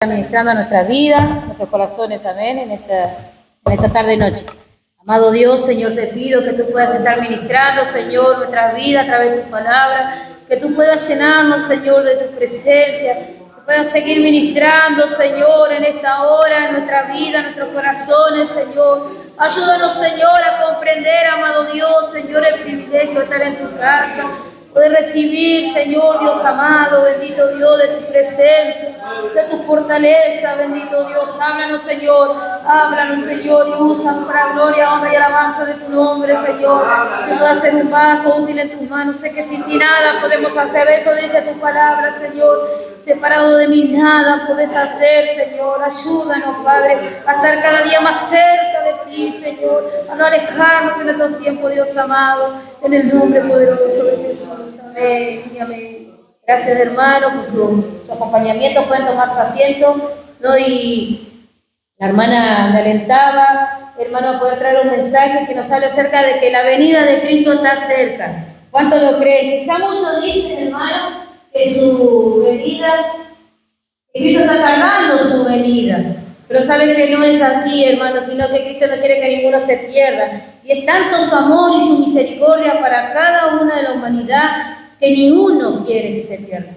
Administrando a nuestras vidas, nuestros corazones, amén, en esta tarde y noche. Amado Dios, Señor, te pido que tú puedas estar ministrando, Señor, nuestras vidas a través de tu palabra, que tú puedas llenarnos, Señor, de tu presencia, que puedas seguir ministrando, Señor, en esta hora, en nuestra vida, en nuestros corazones, Señor. Ayúdanos, Señor, a comprender, amado Dios, Señor, el privilegio de estar en tu casa, poder recibir, Señor Dios amado, bendito Dios, de tu presencia, de tu fortaleza, bendito Dios. Háblanos, Señor, y úsanos para gloria, honra y alabanza de tu nombre, Señor. Que pueda ser un vaso útil en tus manos. Sé que sin ti nada podemos hacer, eso dice tu palabra, Señor. Separado de mí nada puedes hacer, Señor. Ayúdanos, Padre, a estar cada día más cerca de ti, Señor, a no alejarnos en estos tiempos, Dios amado, en el nombre poderoso de Jesús. Amén y amén. Gracias, hermano, por su acompañamiento. Pueden tomar su asiento, ¿no? Y la hermana me alentaba, hermano, a poder traer un mensaje que nos hable acerca de que la venida de Cristo está cerca. ¿Cuánto lo creen? Quizá muchos dicen, hermano, que su venida, que Cristo está tardando su venida. Pero saben que no es así, hermano, sino que Cristo no quiere que ninguno se pierda. Y es tanto su amor y su misericordia para cada una de la humanidad que ni uno quiere que se pierda.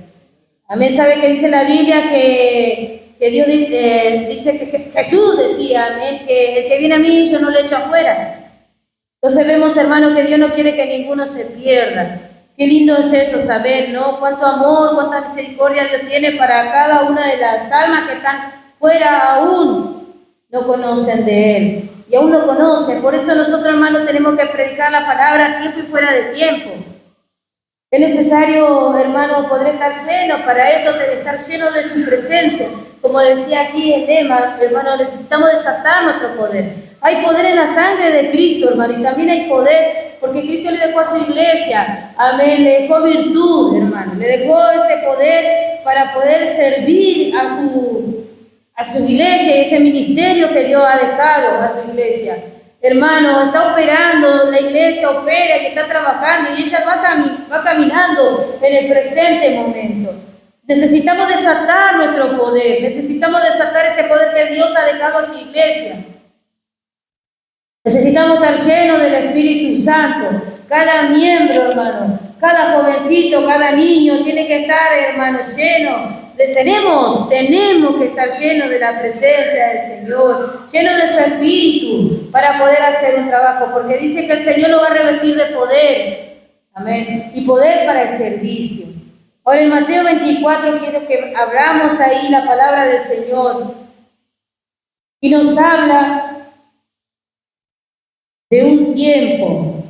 Amén. ¿Sabe que dice la Biblia que Dios dice que Jesús decía, amén, que el que viene a mí yo no le echo afuera? Entonces vemos, hermano, que Dios no quiere que ninguno se pierda. Qué lindo es eso, saber, ¿no? Cuánto amor, cuánta misericordia Dios tiene para cada una de las almas que están fuera, aún no conocen de Él. Y aún no conocen. Por eso nosotros, hermanos, tenemos que predicar la palabra a tiempo y fuera de tiempo. Es necesario, hermano, poder estar lleno, para esto estar lleno de su presencia. Como decía aquí el lema, hermano, necesitamos desatar nuestro poder. Hay poder en la sangre de Cristo, hermano, y también hay poder, porque Cristo le dejó a su iglesia, amén, le dejó virtud, hermano, le dejó ese poder para poder servir a su iglesia y ese ministerio que Dios ha dejado a su iglesia. Hermano, está operando, la iglesia opera y está trabajando y ella va caminando en el presente momento. Necesitamos desatar nuestro poder, necesitamos desatar ese poder que Dios ha dejado a su iglesia. Necesitamos estar llenos del Espíritu Santo. Cada miembro, hermano, cada jovencito, cada niño tiene que estar, hermano, lleno. Tenemos que estar llenos de la presencia del Señor, llenos de su Espíritu para poder hacer un trabajo, porque dice que el Señor lo va a revestir de poder, amén, y poder para el servicio. Ahora en Mateo 24 quiero que abramos ahí la palabra del Señor y nos habla de un tiempo.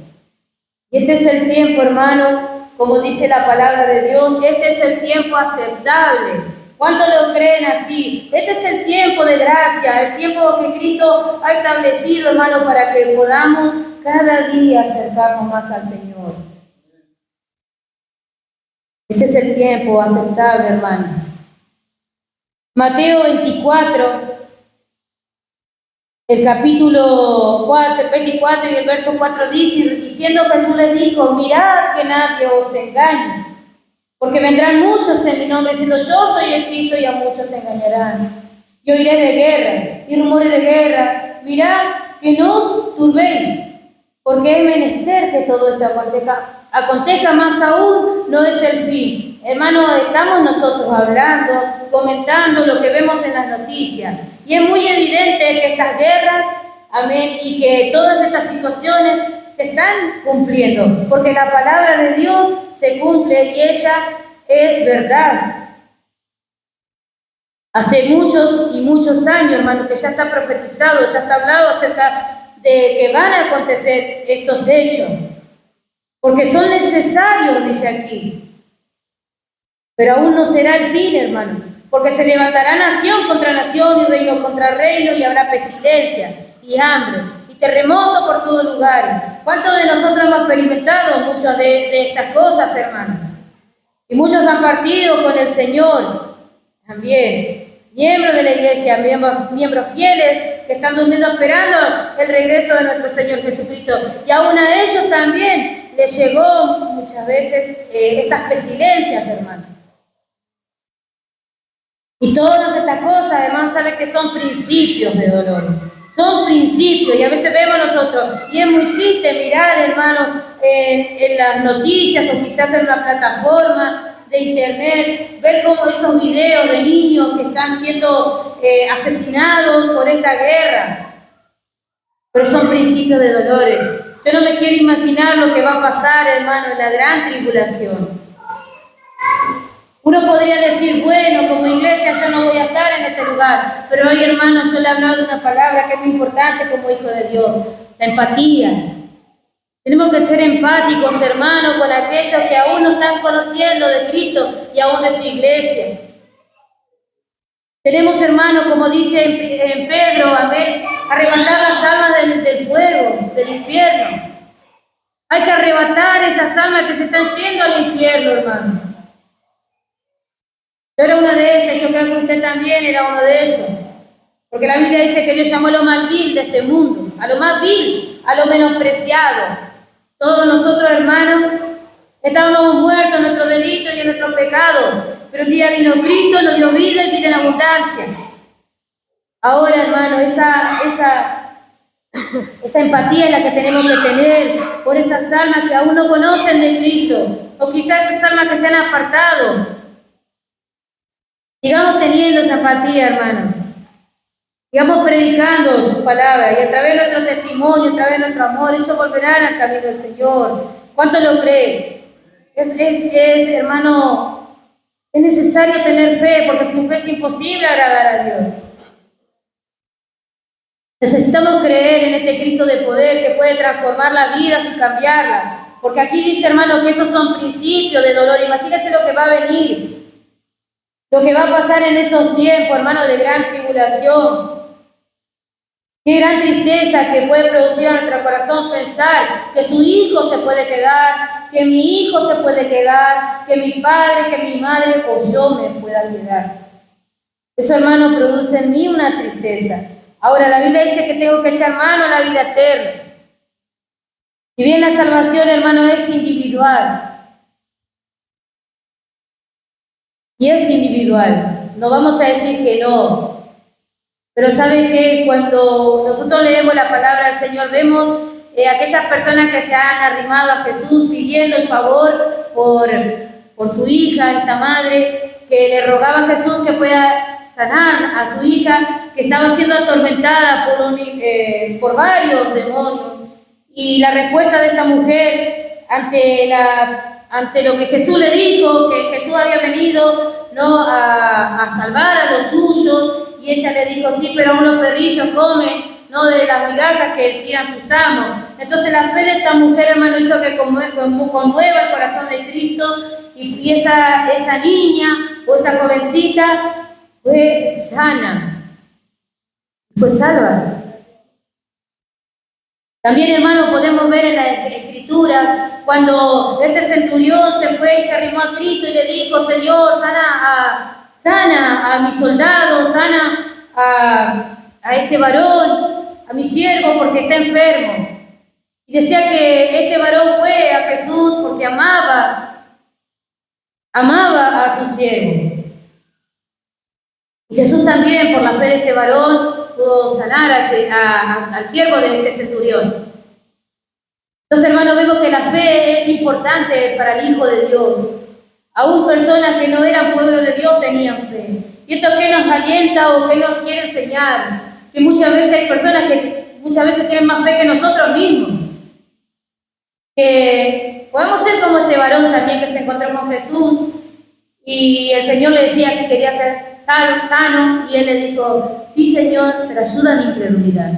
Y este es el tiempo, hermano, como dice la palabra de Dios, este es el tiempo aceptable. ¿Cuántos lo creen así? Este es el tiempo de gracia, el tiempo que Cristo ha establecido, hermano, para que podamos cada día acercarnos más al Señor. Este es el tiempo aceptable, hermano. Mateo 24, el capítulo 24 y el verso 4 dice, diciendo Jesús les dijo, mirad que nadie os engañe, porque vendrán muchos en mi nombre diciendo, yo soy el Cristo, y a muchos se engañarán. Y oiréis de guerra y rumores de guerra. Mirad que no os turbéis, porque es menester que todo esto acontezca, más aún no es el fin. Hermano, estamos nosotros hablando, comentando lo que vemos en las noticias. Y es muy evidente que estas guerras, amén, y que todas estas situaciones se están cumpliendo, porque la palabra de Dios se cumple y ella es verdad. Hace muchos y muchos años, hermano, que ya está profetizado, ya está hablado acerca de que van a acontecer estos hechos, porque son necesarios, dice aquí. Pero aún no será el fin, hermano, porque se levantará nación contra nación y reino contra reino, y habrá pestilencia y hambre y terremotos por todo lugar. ¿Cuántos de nosotros hemos experimentado muchas de estas cosas, hermano? Y muchos han partido con el Señor también. Miembros de la iglesia, miembros fieles que están durmiendo esperando el regreso de nuestro Señor Jesucristo. Y aún a ellos también les llegó muchas veces estas pestilencias, hermano. Y todas estas cosas, hermanos, saben que son principios de dolor. Son principios, y a veces vemos nosotros, y es muy triste mirar, hermanos, en las noticias o quizás en una plataforma de internet, ver cómo esos videos de niños que están siendo asesinados por esta guerra. Pero son principios de dolores. Yo no me quiero imaginar lo que va a pasar, hermano, en la gran tribulación. Uno podría decir, bueno, como iglesia yo no voy a estar en este lugar, pero hoy, hermano, yo le he hablado de una palabra que es muy importante como hijo de Dios, la empatía. Tenemos que ser empáticos, hermanos, con aquellos que aún no están conociendo de Cristo y aún de su iglesia. Tenemos, hermanos, como dice en Pedro, amén, arrebatar las almas del fuego, del infierno. Hay que arrebatar esas almas que se están yendo al infierno, hermano. Yo era una de ellas, yo creo que usted también era uno de esos. Porque la Biblia dice que Dios llamó a lo más vil de este mundo, a lo más vil, a lo menospreciado. Todos nosotros, hermanos, estábamos muertos en nuestros delitos y en nuestros pecados, pero un día vino Cristo, nos dio vida y vida en abundancia. Ahora, hermano, esa empatía es la que tenemos que tener por esas almas que aún no conocen de Cristo, o quizás esas almas que se han apartado. Sigamos teniendo esa empatía, hermanos. Sigamos predicando su palabra y a través de nuestro testimonio, a través de nuestro amor, ellos volverán al camino del Señor. ¿Cuánto lo cree? Hermano, es necesario tener fe, porque sin fe es imposible agradar a Dios. Necesitamos creer en este Cristo de poder que puede transformar las vidas y cambiarlas. Porque aquí dice, hermano, que esos son principios de dolor. Imagínense lo que va a venir. Lo que va a pasar en esos tiempos, hermano, de gran tribulación. Qué gran tristeza que puede producir a nuestro corazón pensar que su hijo se puede quedar, que mi hijo se puede quedar, que mi padre, que mi madre o yo me pueda quedar. Eso, hermano, produce en mí una tristeza. Ahora, la Biblia dice que tengo que echar mano a la vida eterna. Si bien la salvación, hermano, es individual, y es individual, no vamos a decir que no, pero ¿sabe qué? Cuando nosotros leemos la palabra del Señor, vemos aquellas personas que se han arrimado a Jesús pidiendo el favor por su hija, esta madre, que le rogaba a Jesús que pueda sanar a su hija, que estaba siendo atormentada por varios demonios. Y la respuesta de esta mujer ante lo que Jesús le dijo, que Jesús había venido, ¿no?, a salvar a los suyos, y ella le dijo, sí, pero aún los perrillos comen, ¿no?, de las migajas que tiran sus amos. Entonces la fe de esta mujer, hermano, hizo que conmueva el corazón de Cristo, y esa niña o esa jovencita fue sana, fue salva. También, hermano, podemos ver en la Escritura cuando este centurión se fue y se arrimó a Cristo y le dijo, Señor, sana a mi soldado, sana a este varón, a mi siervo, porque está enfermo. Y decía que este varón fue a Jesús porque amaba a su siervo. Y Jesús también, por la fe de este varón, pudo sanar al siervo de este centurión. Entonces, hermanos, vemos que la fe es importante para el Hijo de Dios. Aún personas que no eran pueblo de Dios tenían fe. ¿Y esto qué nos alienta o qué nos quiere enseñar? Que muchas veces hay personas que muchas veces tienen más fe que nosotros mismos. Que podamos ser como este varón también que se encontró con Jesús y el Señor le decía si quería ser sano, y él le dijo, sí, Señor, pero ayuda a mi incredulidad.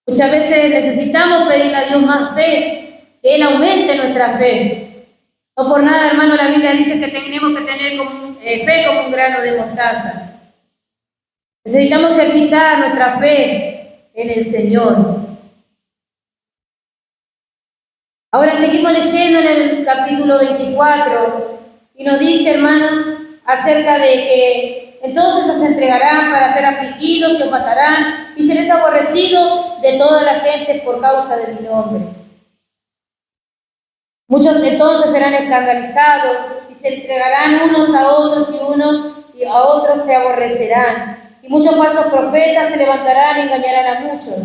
Muchas veces necesitamos pedirle a Dios más fe, que Él aumente nuestra fe. No por nada, hermano, la Biblia dice que tenemos que tener fe como un grano de mostaza. Necesitamos ejercitar nuestra fe en el Señor. Ahora seguimos leyendo en el capítulo 24 y nos dice, hermanos, acerca de que entonces os entregarán para ser afligidos y os matarán y seréis aborrecidos de toda la gente por causa de mi nombre. Muchos entonces serán escandalizados y se entregarán unos a otros y unos y a otros se aborrecerán. Y muchos falsos profetas se levantarán y engañarán a muchos.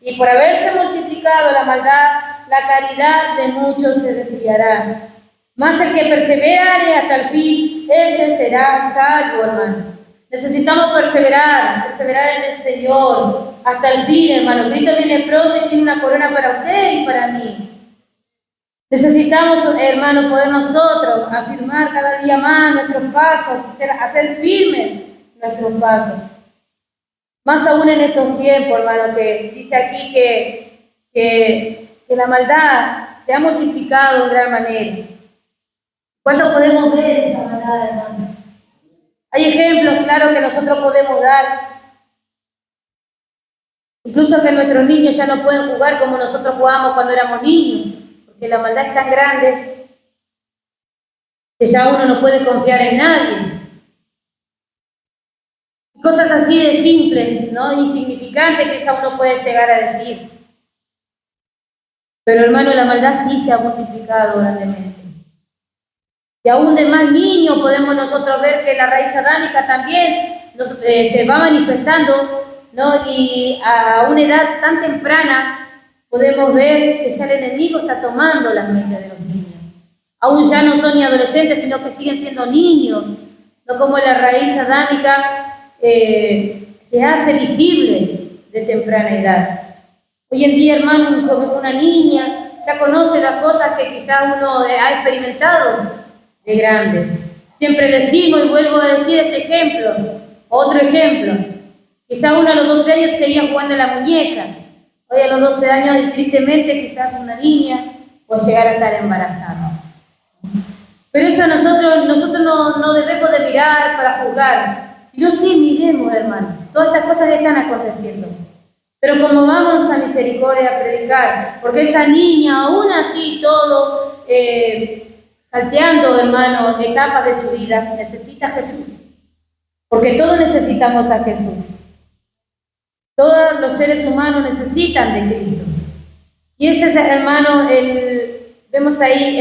Y por haberse multiplicado la maldad, la caridad de muchos se desviará. Mas el que perseverare hasta el fin, ese será salvo, hermano. Necesitamos perseverar en el Señor hasta el fin, hermano. Cristo viene pronto y tiene una corona para usted y para mí. Necesitamos, hermano, poder nosotros afirmar cada día más nuestros pasos, hacer firmes nuestros pasos. Más aún en estos tiempos, hermano, que dice aquí que la maldad se ha multiplicado en gran manera. ¿Cuánto podemos ver esa maldad, hermano? Hay ejemplos claros que nosotros podemos dar. Incluso que nuestros niños ya no pueden jugar como nosotros jugábamos cuando éramos niños, porque la maldad es tan grande que ya uno no puede confiar en nadie. Cosas así de simples, ¿no? Insignificantes que quizá uno puede llegar a decir. Pero hermano, la maldad sí se ha multiplicado grandemente. Y aún de más niños podemos nosotros ver que la raíz adámica también se va manifestando, ¿no? Y a una edad tan temprana podemos ver que ya el enemigo está tomando las mentes de los niños. Aún ya no son ni adolescentes, sino que siguen siendo niños, no como la raíz adámica se hace visible de temprana edad. Hoy en día, hermano, una niña ya conoce las cosas que quizás uno ha experimentado de grande. Siempre decimos, y vuelvo a decir este ejemplo, otro ejemplo. Quizás uno a los 12 años seguía jugando a la muñeca. Hoy a los 12 años, y tristemente, quizás una niña puede llegar a estar embarazada. Pero eso nosotros no debemos de mirar para juzgar. Sino sí miremos, hermano, todas estas cosas que están aconteciendo. Pero como vamos a misericordia a predicar, porque esa niña, aún así, todo, salteando, hermano, etapas de su vida, necesita a Jesús. Porque todos necesitamos a Jesús. Todos los seres humanos necesitan de Cristo. Y ese es, hermano, vemos ahí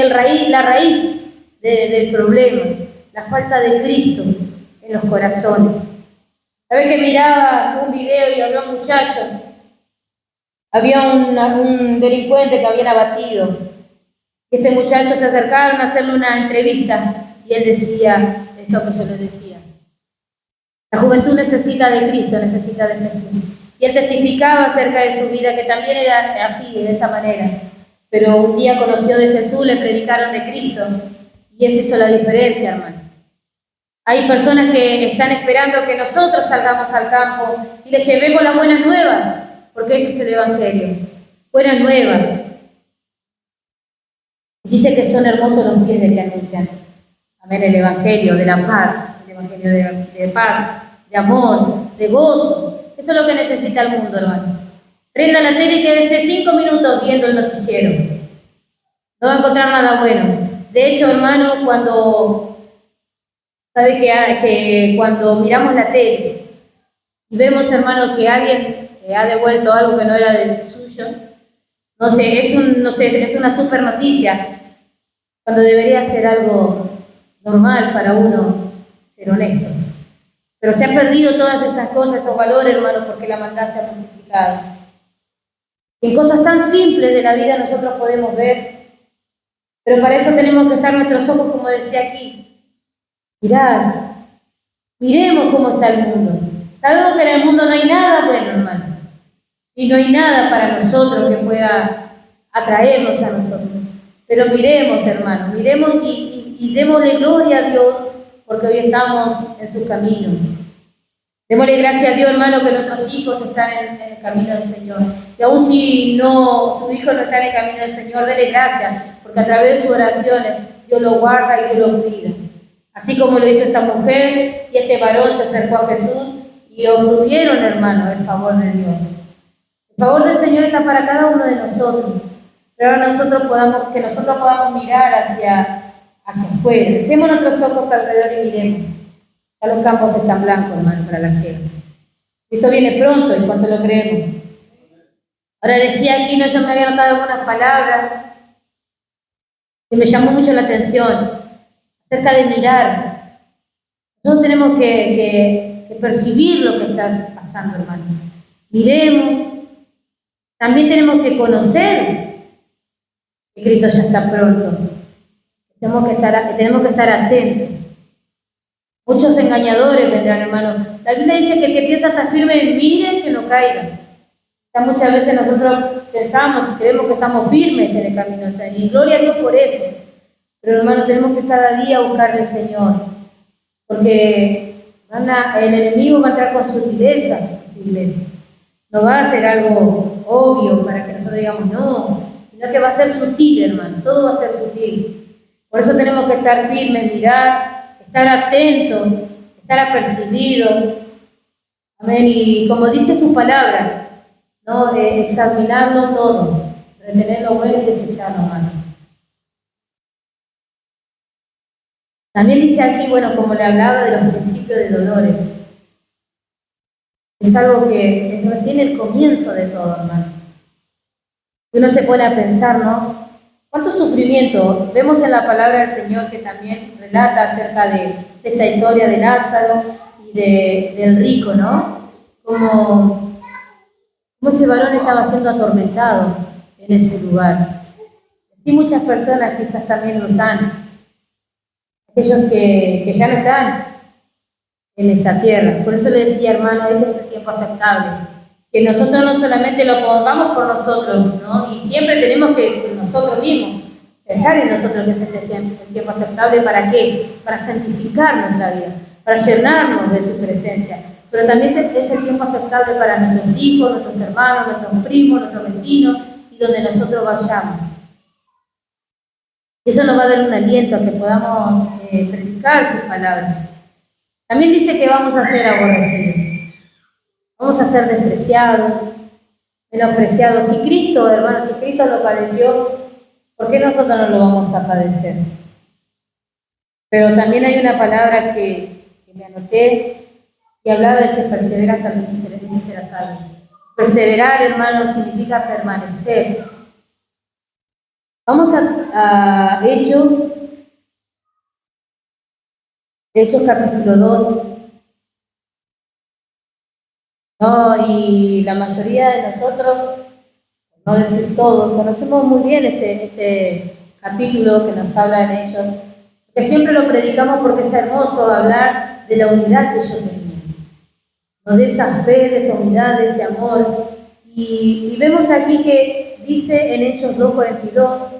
la raíz del problema, la falta de Cristo en los corazones. ¿Sabes que miraba un video y habló un muchacho? Había un delincuente que habían abatido. Este muchacho se acercaron a hacerle una entrevista y él decía esto que yo le decía. La juventud necesita de Cristo, necesita de Jesús. Y él testificaba acerca de su vida, que también era así, de esa manera. Pero un día conoció de Jesús, le predicaron de Cristo y eso hizo la diferencia, hermano. Hay personas que están esperando que nosotros salgamos al campo y les llevemos las buenas nuevas, porque eso es el Evangelio. Buenas nuevas. Dice que son hermosos los pies de que anuncian. Amén, el Evangelio de la paz, el Evangelio de paz, de amor, de gozo. Eso es lo que necesita el mundo, hermano. Prenda la tele y quédese 5 minutos viendo el noticiero. No va a encontrar nada bueno. De hecho, hermano, ¿sabe que cuando miramos la tele y vemos, hermano, que alguien ha devuelto algo que no era del suyo, es una super noticia, cuando debería ser algo normal para uno ser honesto. Pero se han perdido todas esas cosas, esos valores, hermano, porque la maldad se ha multiplicado. En cosas tan simples de la vida nosotros podemos ver, pero para eso tenemos que estar nuestros ojos, como decía aquí. Mirar, miremos cómo está el mundo. Sabemos que en el mundo no hay nada bueno, hermano. Y no hay nada para nosotros que pueda atraernos a nosotros. Pero miremos, hermano, miremos y démosle gloria a Dios, porque hoy estamos en su camino. Démosle gracias a Dios, hermano, que nuestros hijos están en el camino del Señor. Y aún si su hijo no está en el camino del Señor, dele gracias, porque a través de sus oraciones Dios lo guarda y Dios lo cuida. Así como lo hizo esta mujer y este varón se acercó a Jesús y obtuvieron, hermano, el favor de Dios. El favor del Señor está para cada uno de nosotros, pero ahora nosotros podamos mirar hacia afuera. Hacemos nuestros ojos alrededor y miremos. Ya los campos están blancos, hermano, para la siega. Esto viene pronto, en cuanto lo creemos. Ahora decía aquí, yo me había notado algunas palabras que me llamó mucho la atención, acerca de mirar Nosotros tenemos que percibir lo que está pasando, hermano. Miremos. También tenemos que conocer que Cristo ya está pronto. Tenemos que estar atentos. Muchos engañadores vendrán, hermano. La Biblia dice que el que piensa estar firme, mire que no caiga. Ya muchas veces nosotros pensamos y creemos que estamos firmes en el camino del Señor. Y gloria a Dios por eso. Pero, hermano, tenemos que cada día buscarle al Señor. Porque el enemigo va a entrar con sutileza en su iglesia. No va a hacer algo obvio para que nosotros digamos no, sino que va a ser sutil, hermano. Todo va a ser sutil. Por eso tenemos que estar firmes, mirar, estar atentos, estar apercibidos. Amén. Y como dice su palabra, ¿no? Examinarlo todo, retener lo bueno y desechar lo malo. También dice aquí, bueno, como le hablaba de los principios de dolores, es algo que es recién el comienzo de todo, hermano. Y uno se pone a pensar, ¿no? ¿Cuánto sufrimiento? Vemos en la palabra del Señor que también relata acerca de esta historia de Lázaro y del rico, ¿no? Como ese varón estaba siendo atormentado en ese lugar. Sí, muchas personas quizás también lo están. Aquellos que ya no están en esta tierra. Por eso le decía, hermano, este es el tiempo aceptable. Que nosotros no solamente lo pongamos por nosotros, ¿no? Y siempre tenemos que nosotros mismos pensar en nosotros que es el tiempo aceptable. ¿Para qué? Para santificar nuestra vida, para llenarnos de su presencia. Pero también es el tiempo aceptable para nuestros hijos, nuestros hermanos, nuestros primos, nuestros vecinos y donde nosotros vayamos. Eso nos va a dar un aliento a que podamos predicar sus palabras. También dice que vamos a ser aborrecidos, vamos a ser despreciados, menospreciados. Si Cristo, hermanos, si Cristo lo padeció, ¿por qué nosotros no lo vamos a padecer? Pero también hay una palabra que me anoté y hablaba de que persevera hasta el fin, se le dice será salvo. Perseverar, hermanos, significa permanecer. Vamos a Hechos capítulo 2. No, y la mayoría de nosotros, no decir todos, conocemos muy bien este capítulo que nos habla en Hechos, que siempre lo predicamos porque es hermoso hablar de la unidad que ellos tenían, ¿no? De esa fe, de esa unidad, de ese amor. Y vemos aquí que dice en Hechos 2:42,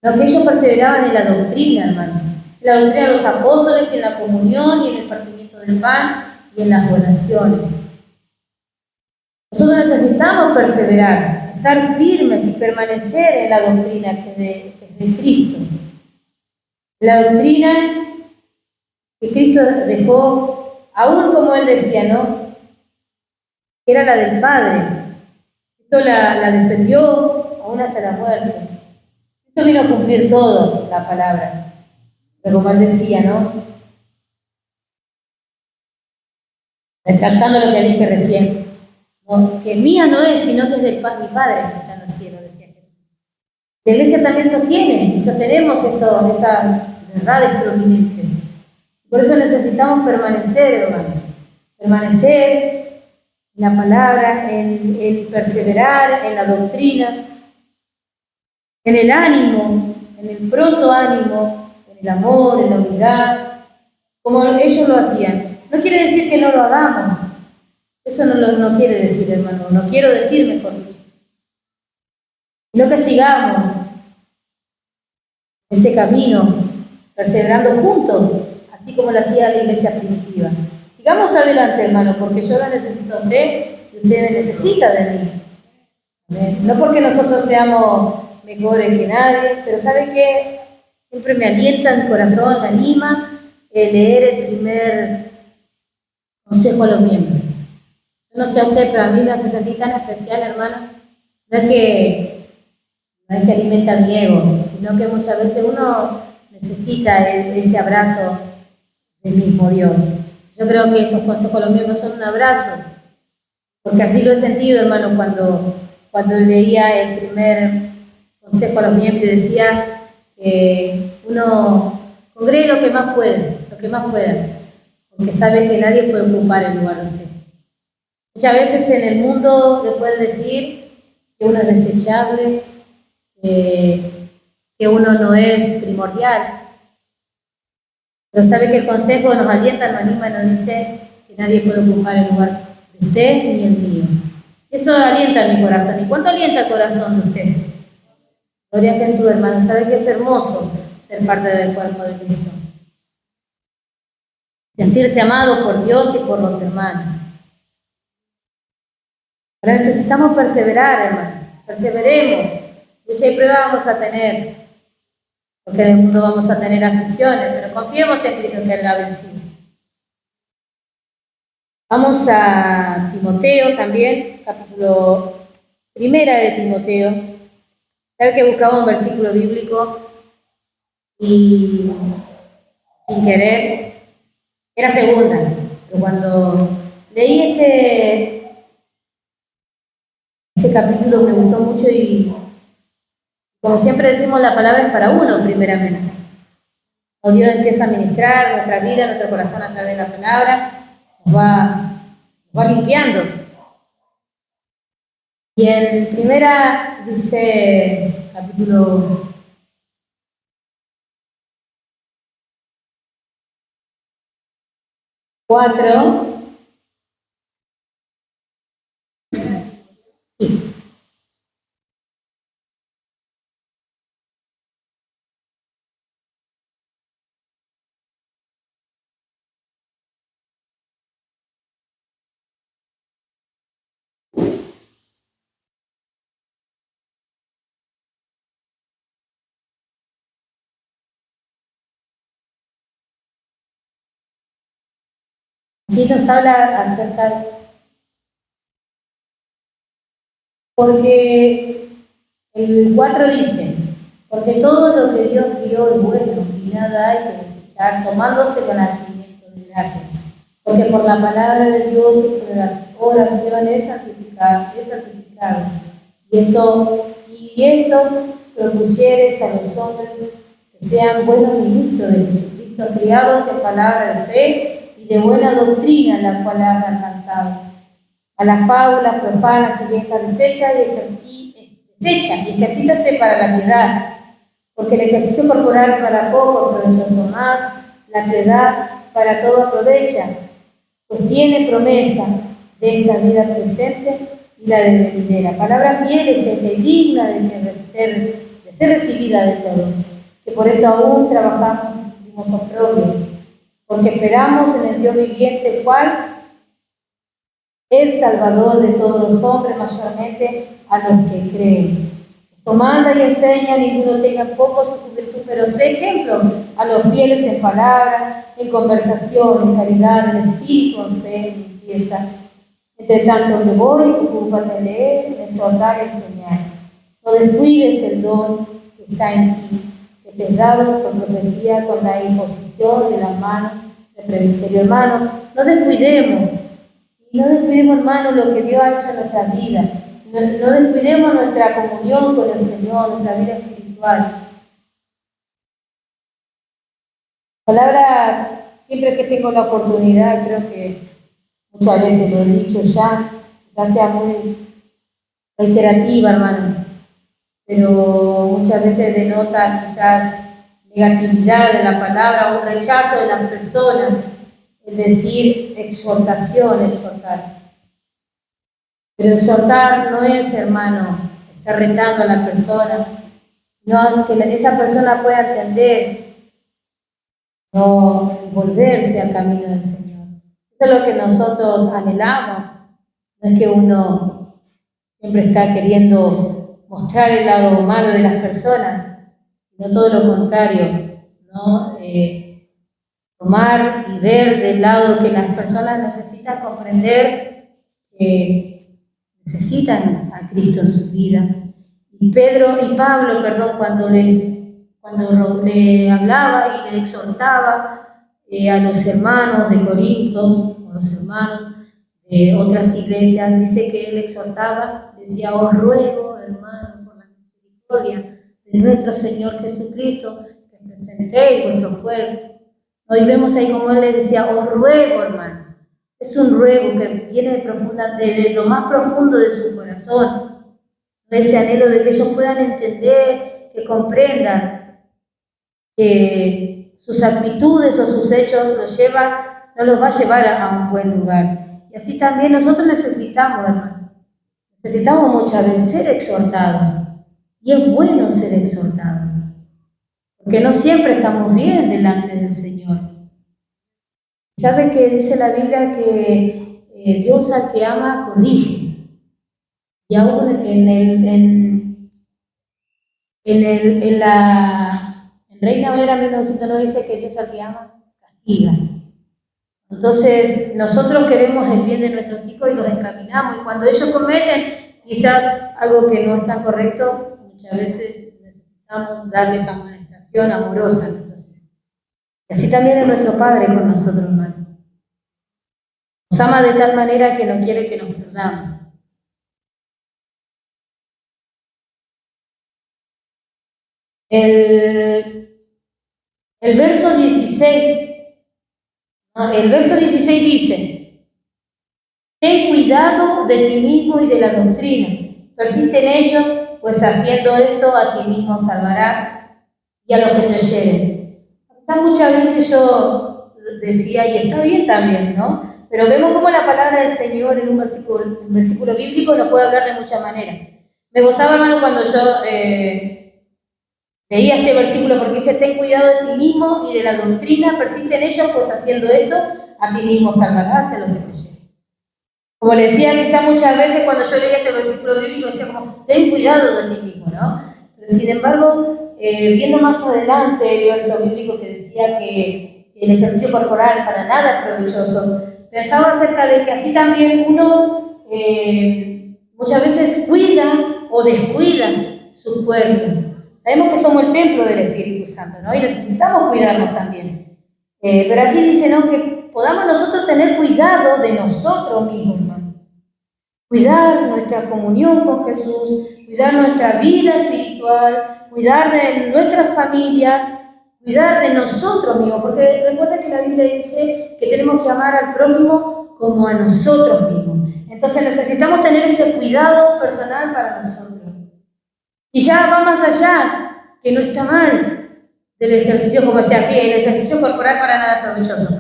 lo que ellos perseveraban en la doctrina, hermano, en la doctrina de los apóstoles, en la comunión y en el partimiento del pan y en las oraciones. Nosotros necesitamos perseverar, estar firmes y permanecer en la doctrina que es de Cristo. La doctrina que Cristo dejó, aún como Él decía, ¿no? Era la del Padre. Esto la defendió aún hasta la muerte. Esto vino a cumplir todo, la palabra. Pero como Él decía, ¿no? Retractando lo que dije recién. No, que mía no es, sino que es mi Padre que está en los cielos, decía Jesús. La Iglesia también sostiene y sostenemos estas verdades prominentes. Por eso necesitamos permanecer, hermano. Permanecer en la palabra, en perseverar en la doctrina, en el ánimo, en el pronto ánimo, en el amor, en la unidad, como ellos lo hacían. No quiere decir que no lo hagamos. Eso no quiere decir, hermano, no quiero decir, mejor dicho. Sino que sigamos este camino, perseverando juntos, así como lo hacía la iglesia primitiva. Sigamos adelante, hermano, porque yo la necesito a usted y usted me necesita de mí. ¿Amén? No porque nosotros seamos mejores que nadie, pero ¿sabe qué? Siempre me alienta mi corazón, me anima leer el primer consejo a los miembros. Yo no sé a usted, pero a mí me hace sentir tan especial, hermano. No es que alimenta mi ego, sino que muchas veces uno necesita ese abrazo del mismo Dios. Yo creo que esos consejos a los miembros son un abrazo, porque así lo he sentido, hermano, cuando leía el primer consejo a los miembros y decía que uno congregue lo que más pueda, porque sabe que nadie puede ocupar el lugar de usted. Muchas veces en el mundo le pueden decir que uno es desechable, que uno no es primordial, pero sabe que el consejo nos alienta, nos anima y nos dice que nadie puede ocupar el lugar de usted ni el mío. Eso alienta mi corazón. ¿Y cuánto alienta el corazón de usted? Gloria a Jesús, hermano. Sabe que es hermoso ser parte del cuerpo de Cristo. Sentirse amado por Dios y por los hermanos. Pero necesitamos perseverar, hermano. Perseveremos. Lucha y prueba vamos a tener. Porque en el mundo vamos a tener aflicciones, pero confiemos en Cristo que Él la ha vencido. Vamos a Timoteo también, capítulo 1 de Timoteo. Sabe que buscaba un versículo bíblico y sin querer, era segunda, pero cuando leí este capítulo me gustó mucho y como siempre decimos, la palabra es para uno primeramente. O Dios empieza a ministrar nuestra vida, nuestro corazón a través de la palabra, nos va limpiando. Y en primera dice, capítulo 4, sí. Aquí nos habla acerca, porque el 4 dice, porque todo lo que Dios dio es bueno y nada hay que desechar, tomándose conocimiento de gracia. Porque por la palabra de Dios y por las oraciones es santificado. Y esto propusieres a los hombres que sean buenos ministros de Jesucristo, criados en palabra de fe y de buena doctrina, la cual han alcanzado. A las fábulas profanas y viejas desechas y ejercítate para la piedad, porque el ejercicio corporal para poco provechoso, más la piedad para todo aprovecha, pues tiene promesa de esta vida presente y la de venidera. Palabra fiel y digna de ser recibida de todos, que por esto aún trabajamos y sufrimos oprobio, porque esperamos en el Dios viviente, el cual es Salvador de todos los hombres, mayormente a los que creen. Esto manda y enseña, ninguno tenga poco su virtud, pero sé ejemplo a los fieles en palabra, en conversación, en caridad, en espíritu, en fe, en limpieza. Entre tanto que voy, ocúpate en leer, en exhortar y enseñar. No descuides el don que está en ti, que te es dado por profecía con la imposición de las manos del presbiterio. Hermano, no descuidemos, hermano, lo que Dios ha hecho en nuestra vida. No descuidemos nuestra comunión con el Señor, nuestra vida espiritual. Palabra, siempre que tengo la oportunidad, creo que muchas veces lo he dicho ya, quizás sea muy reiterativa, hermano, pero muchas veces denota quizás negatividad de la palabra o un rechazo de las personas, es decir, exhortación, exhortar. Pero exhortar no es, hermano, estar retando a la persona, sino que esa persona pueda entender, no volverse al camino del Señor. Eso es lo que nosotros anhelamos. No es que uno siempre está queriendo mostrar el lado malo de las personas, sino todo lo contrario, ¿no? Tomar y ver del lado que las personas necesitan comprender que necesitan a Cristo en su vida. Y Pablo, cuando le hablaba y le exhortaba a los hermanos de Corinto, o los hermanos de otras iglesias, dice que él exhortaba, decía, os ruego, hermanos, por la misericordia de nuestro Señor Jesucristo, que presentéis vuestro cuerpo Hoy vemos ahí como él le decía, os ruego, hermano. Es un ruego que viene de lo más profundo de su corazón. Ese anhelo de que ellos puedan entender, que comprendan que sus actitudes o sus hechos no los va a llevar a un buen lugar. Y así también nosotros necesitamos, hermano. Necesitamos muchas veces ser exhortados. Y es bueno ser exhortados. Porque no siempre estamos bien delante del Señor. ¿Sabe que dice la Biblia que Dios al que ama corrige? Y aún en Reina Valera 1909 dice que Dios al que ama castiga. Entonces nosotros queremos el bien de nuestros hijos y los encaminamos. Y cuando ellos cometen quizás algo que no es tan correcto, muchas veces necesitamos darles amonestación amorosa a nuestros hijos. Y así también es nuestro Padre con nosotros, hermano. Nos ama de tal manera que no quiere que nos perdamos. El verso 16, el verso 16 dice, ten cuidado de ti mismo y de la doctrina, persiste en ello, pues haciendo esto a ti mismo salvará y a los que te oyeren. Quizás muchas veces yo decía, y está bien también, ¿no? Pero vemos cómo la palabra del Señor en un versículo bíblico nos puede hablar de muchas maneras. Me gozaba, hermano, cuando yo leía este versículo porque dice, ten cuidado de ti mismo y de la doctrina, persiste en ello, pues haciendo esto, a ti mismo salvarás a los que te oyeren. Como le decía, quizás muchas veces cuando yo leía este versículo bíblico decía como, ten cuidado de ti mismo, ¿no? Pero sin embargo, viendo más adelante el verso bíblico que decía que el ejercicio corporal para nada es provechoso, pensaba acerca de que así también uno muchas veces cuida o descuida su cuerpo. Sabemos que somos el templo del Espíritu Santo, ¿no? Y necesitamos cuidarnos también. Pero aquí dice, ¿no?, que podamos nosotros tener cuidado de nosotros mismos, hermano. Cuidar nuestra comunión con Jesús, cuidar nuestra vida espiritual, cuidar de nuestras familias, cuidar de nosotros mismos, porque recuerda que la Biblia dice que tenemos que amar al prójimo como a nosotros mismos. Entonces necesitamos tener ese cuidado personal para nosotros. Y ya va más allá, que no está mal del ejercicio, como decía aquí, el ejercicio corporal para nada provechoso.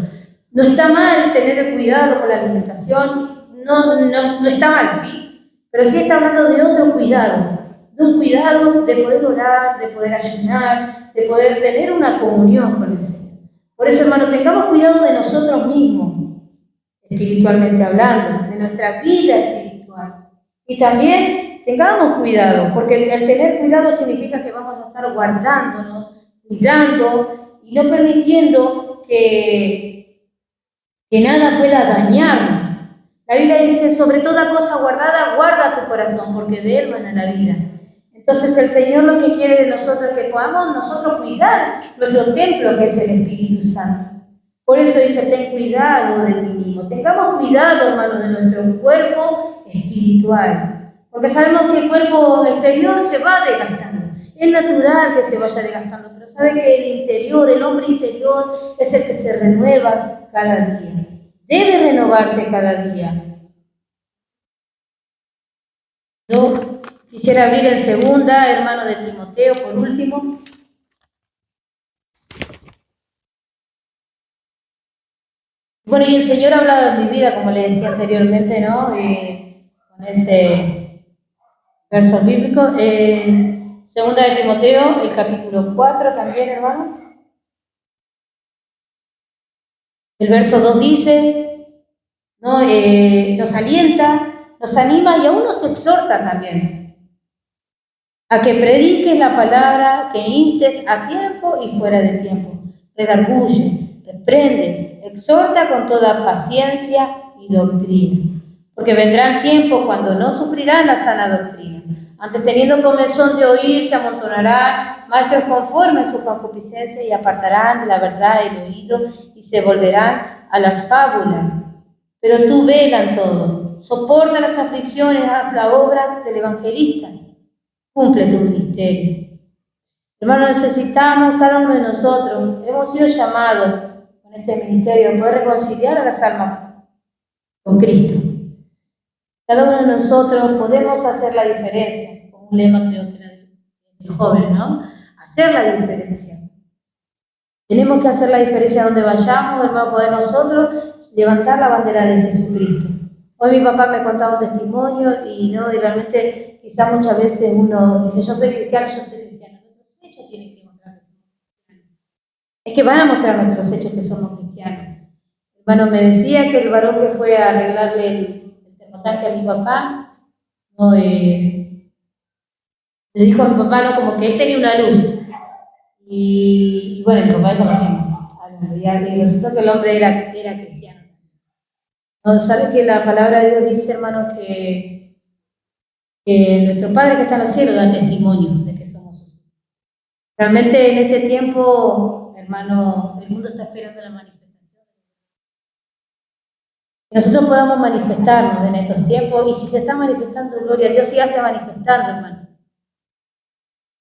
No está mal tener el cuidado con la alimentación, no está mal, sí, pero sí está hablando de otro cuidado, de un cuidado de poder orar, de poder ayunar, de poder tener una comunión con el Señor. Por eso, hermano, tengamos cuidado de nosotros mismos, espiritualmente hablando, de nuestra vida espiritual. Y también tengamos cuidado, porque el tener cuidado significa que vamos a estar guardándonos, cuidando y no permitiendo que nada pueda dañarnos. La Biblia dice, sobre toda cosa guardada, guarda tu corazón, porque de él mana la vida. Entonces el Señor lo que quiere de nosotros es que podamos nosotros cuidar nuestro templo, que es el Espíritu Santo. Por eso dice, ten cuidado de ti mismo. Tengamos cuidado, hermanos, de nuestro cuerpo espiritual. Porque sabemos que el cuerpo exterior se va desgastando. Es natural que se vaya desgastando, pero sabe que el interior, el hombre interior, es el que se renueva cada día. Debe renovarse cada día. Yo quisiera abrir en segunda, hermano de Timoteo, por último. Bueno, y el Señor ha hablado de mi vida, como le decía anteriormente, ¿no? Con ese verso bíblico. Segunda de Timoteo, el capítulo 4 también, hermano. El verso 2 dice, ¿no? Nos alienta, nos anima y aún nos exhorta también a que prediques la palabra, que instes a tiempo y fuera de tiempo. Redarguye, reprende, exhorta con toda paciencia y doctrina. Porque vendrán tiempos cuando no sufrirán la sana doctrina. Antes, teniendo comezón de oír, se amontonarán maestros conformes a su concupiscencia y apartarán de la verdad el oído y se volverán a las fábulas. Pero tú vela en todo, soporta las aflicciones, haz la obra del evangelista, cumple tu ministerio. Hermanos, necesitamos cada uno de nosotros, hemos sido llamados en este ministerio, poder reconciliar a las almas con Cristo. Cada uno de nosotros podemos hacer la diferencia, con un lema creo que era de jóvenes, ¿no? Hacer la diferencia. Tenemos que hacer la diferencia donde vayamos, hermano, poder nosotros levantar la bandera de Jesucristo. Hoy mi papá me contaba un testimonio y realmente quizás muchas veces uno dice, yo soy cristiano. Nuestros hechos tienen que mostrar que somos cristianos. Es que van a mostrar nuestros hechos que somos cristianos. Hermano, me decía que el varón que fue a arreglarle el termotanque a mi papá, le dijo a mi papá, ¿no? Como que él tenía una luz. Y bueno, el papá dijo lo mismo. Y resultó que el hombre era cristiano. ¿No? ¿Sabes que la palabra de Dios dice, hermano, que nuestro Padre que está en los cielos da testimonio de que somos sus hijos? Realmente en este tiempo, hermano, el mundo está esperando la manifestación. Que nosotros podamos manifestarnos en estos tiempos, y si se está manifestando, gloria a Dios, sígase manifestando, hermano.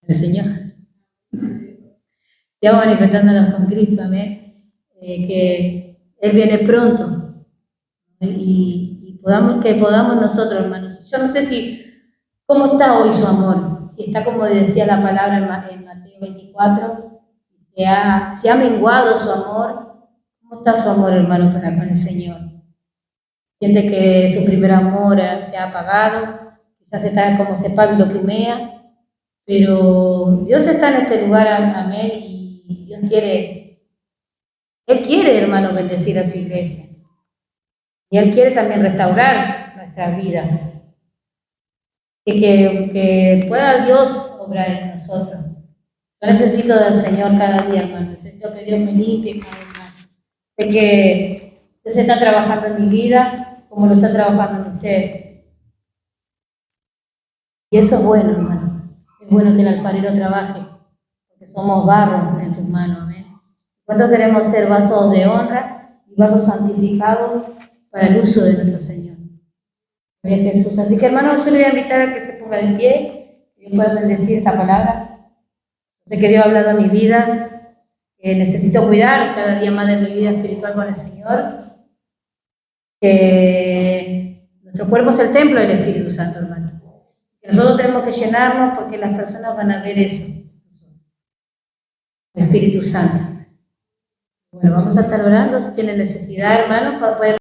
El Señor. Sigamos manifestándonos con Cristo, amén. Que Él viene pronto. Y podamos nosotros, hermanos. Yo no sé cómo está hoy su amor. Si está como decía la palabra en Mateo 24, si ha menguado su amor. ¿Cómo está su amor, hermano, con el Señor? Siente que su primer amor se ha apagado, quizás está como ese pábilo que humea, pero Dios está en este lugar, amén, y Dios Él quiere, hermano, bendecir a su iglesia. Y Él quiere también restaurar nuestras vidas. Y que pueda Dios obrar en nosotros. Yo necesito del Señor cada día, hermano. Necesito que Dios me limpie cada vez más. Sé que Dios está trabajando en mi vida como lo está trabajando en usted. Y eso es bueno, hermano. Es bueno que el alfarero trabaje, porque somos barro en sus manos, amén. ¿Cuánto queremos ser vasos de honra y vasos santificados para el uso de nuestro Señor? Gloria a Jesús. Así que, hermano, yo le voy a invitar a que se ponga de pie y pueda bendecir esta palabra. Sé que Dios ha hablado a mi vida, que necesito cuidar cada día más de mi vida espiritual con el Señor, que nuestro cuerpo es el templo del Espíritu Santo, hermano. Que nosotros tenemos que llenarnos porque las personas van a ver eso, el Espíritu Santo. Bueno, vamos a estar orando. Si tienen necesidad, hermano, para poder